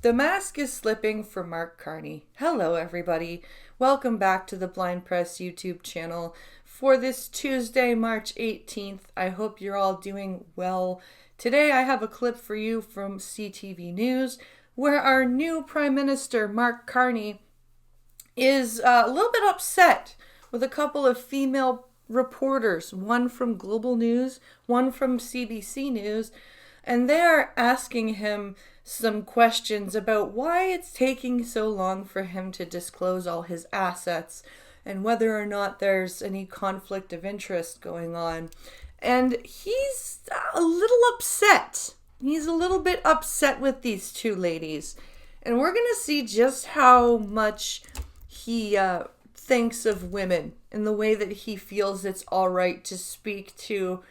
The mask is slipping for Mark Carney. Hello, everybody. Welcome back to the Blind Press YouTube channel for this Tuesday, March 18th. I hope you're all doing well. Today, I have a clip for you from CTV News where our new Prime Minister, Mark Carney, is a little bit upset with a couple of female reporters, one from Global News, one from CBC News, and they're asking him some questions about why it's taking so long for him to disclose all his assets and whether or not there's any conflict of interest going on. And he's a little upset. He's a little bit upset with these two ladies. And we're going to see just how much he thinks of women and the way that he feels it's all right to speak to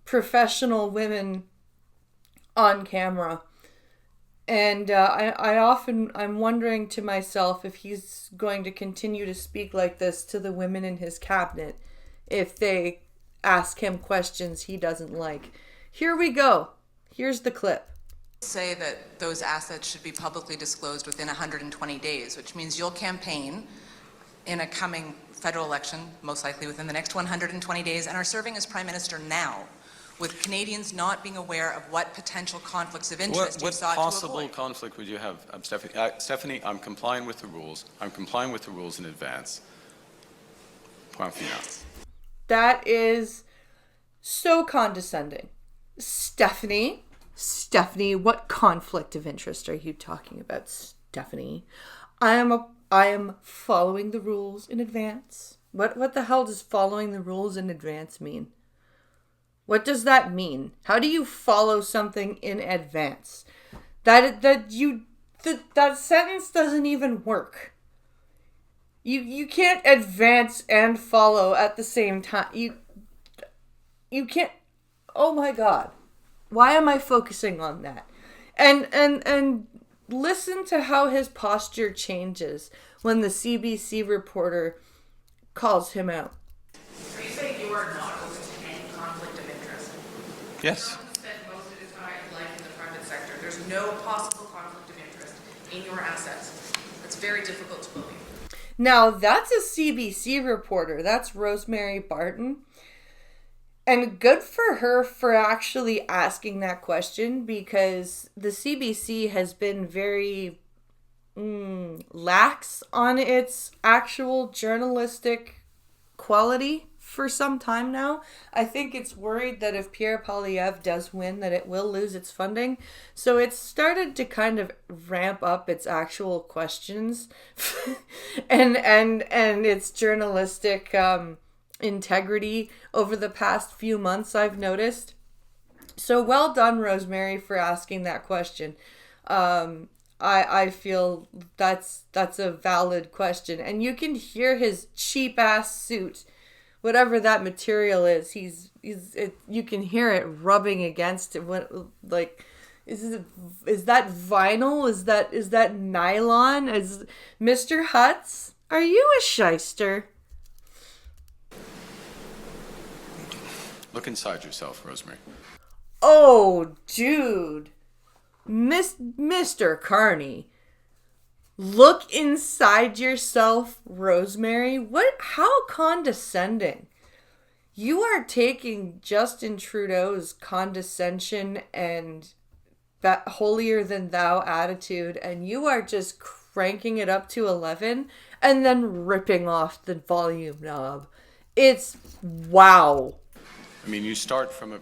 professional women on camera. And I'm wondering to myself if he's going to continue to speak like this to the women in his cabinet if they ask him questions he doesn't like. Here we go. Here's the clip. Say that those assets should be publicly disclosed within 120 days, which means you'll campaign in a coming federal election, most likely within the next 120 days, and are serving as Prime Minister now, with Canadians not being aware of what potential conflicts of interest you sought to avoid. What possible conflict would you have, Stephanie? Stephanie, I'm complying with the rules. I'm complying with the rules in advance. Point final. That is so condescending. Stephanie, what conflict of interest are you talking about, Stephanie? I am following the rules in advance. What the hell does following the rules in advance mean? What does that mean? How do you follow something in advance? That sentence doesn't even work. You can't advance and follow at the same time. You can't. Oh my God. Why am I focusing on that? And listen to how his posture changes when the CBC reporter calls him out. Are you saying you are not open to any conflict of interest? Yes. Trump spent most of his life in the private sector. There's no possible conflict of interest in your assets. That's very difficult to believe. Now, that's a CBC reporter. That's Rosemary Barton. And good for her for actually asking that question, because the CBC has been very lax on its actual journalistic quality for some time now. I think it's worried that if Pierre Poilievre does win, that it will lose its funding. So it's started to kind of ramp up its actual questions and its journalistic integrity over the past few months, I've noticed. So well done, Rosemary, for asking that question. I feel that's a valid question, and you can hear his cheap ass suit, whatever that material is. You can hear it rubbing against it. Is that vinyl? Is that nylon? Is Mr. Hutz? Are you a shyster? Look inside yourself, Rosemary. Oh, dude. Mr. Carney. Look inside yourself, Rosemary. How condescending. You are taking Justin Trudeau's condescension and that holier than thou attitude, and you are just cranking it up to 11 and then ripping off the volume knob. It's wow. I mean, you start from a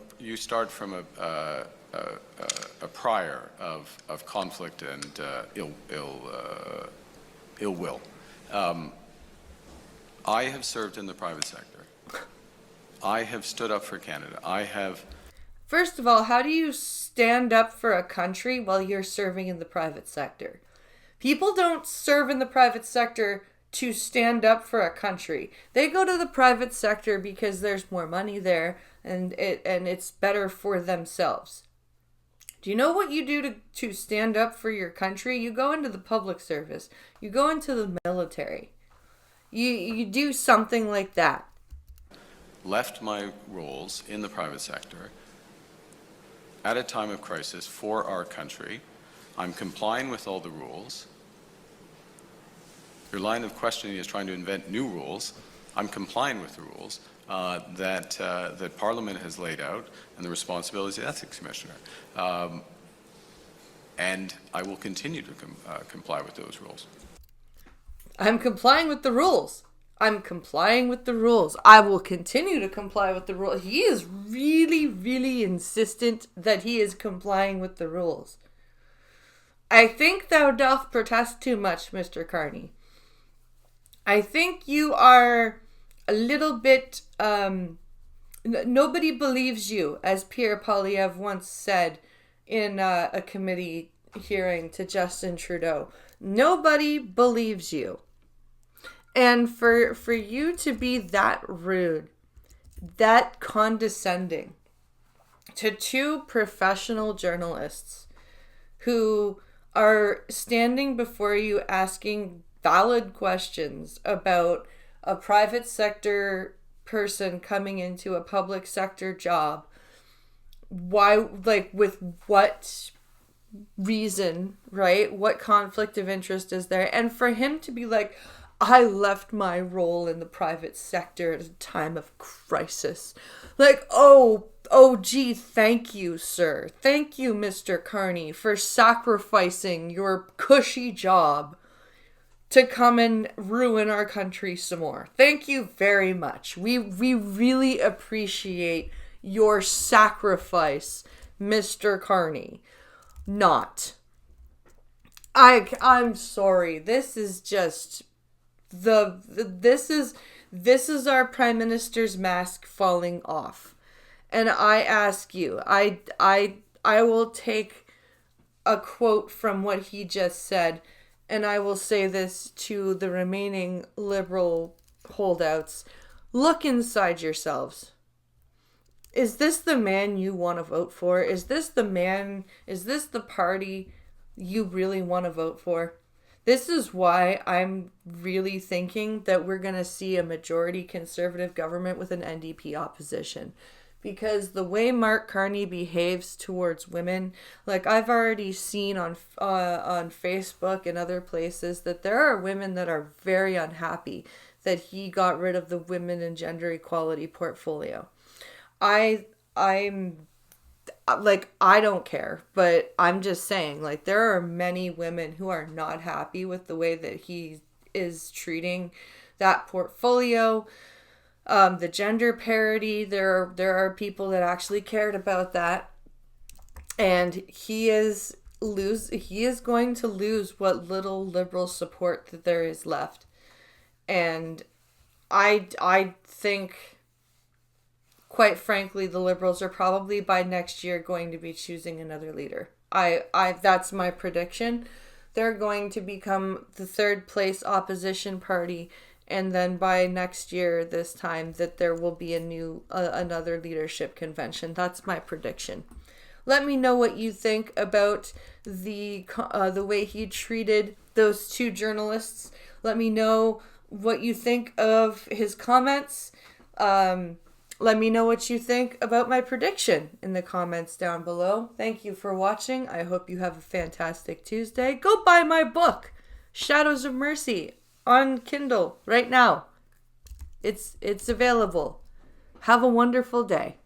prior of conflict and ill will. I have served in the private sector. I have stood up for Canada. First of all, how do you stand up for a country while you're serving in the private sector? People don't serve in the private sector to stand up for a country. They go to the private sector because there's more money there and it's better for themselves. Do you know what you do to stand up for your country? You go into the public service. You go into the military. You do something like that. Left my roles in the private sector at a time of crisis for our country. I'm complying with all the rules. Your line of questioning is trying to invent new rules. I'm complying with the rules that Parliament has laid out and the responsibilities of the Ethics Commissioner. And I will continue to comply with those rules. I'm complying with the rules. I'm complying with the rules. I will continue to comply with the rules. He is really, really insistent that he is complying with the rules. I think thou doth protest too much, Mr. Carney. I think you are a little bit, nobody believes you, as Pierre Poilievre once said in a committee hearing to Justin Trudeau. Nobody believes you. And for you to be that rude, that condescending to two professional journalists who are standing before you asking valid questions about a private sector person coming into a public sector job, why, like, with what reason, right? What conflict of interest is there? And for him to be like, I left my role in the private sector at a time of crisis. Like, gee, thank you, sir. Thank you, Mr. Carney, for sacrificing your cushy job to come and ruin our country some more. Thank you very much. We really appreciate your sacrifice, Mr. Carney. Not. I'm sorry. This is just this is our Prime Minister's mask falling off. And I ask you, I will take a quote from what he just said, and I will say this to the remaining Liberal holdouts. Look inside yourselves. Is this the man you want to vote for? Is this the party you really want to vote for? This is why I'm really thinking that we're going to see a majority Conservative government with an NDP opposition. Because the way Mark Carney behaves towards women, like I've already seen on Facebook and other places, that there are women that are very unhappy that he got rid of the women and gender equality portfolio. I'm like, I don't care, but I'm just saying, like, there are many women who are not happy with the way that he is treating that portfolio. The gender parity, there are people that actually cared about that, and he is going to lose what little Liberal support that there is left. And I think, quite frankly, the Liberals are probably by next year going to be choosing another leader. That's my prediction. They're going to become the third place opposition party, and then by next year, this time, that there will be another leadership convention. That's my prediction. Let me know what you think about the way he treated those two journalists. Let me know what you think of his comments. Let me know what you think about my prediction in the comments down below. Thank you for watching. I hope you have a fantastic Tuesday. Go buy my book, Shadows of Mercy, on Kindle right now. It's available. Have a wonderful day.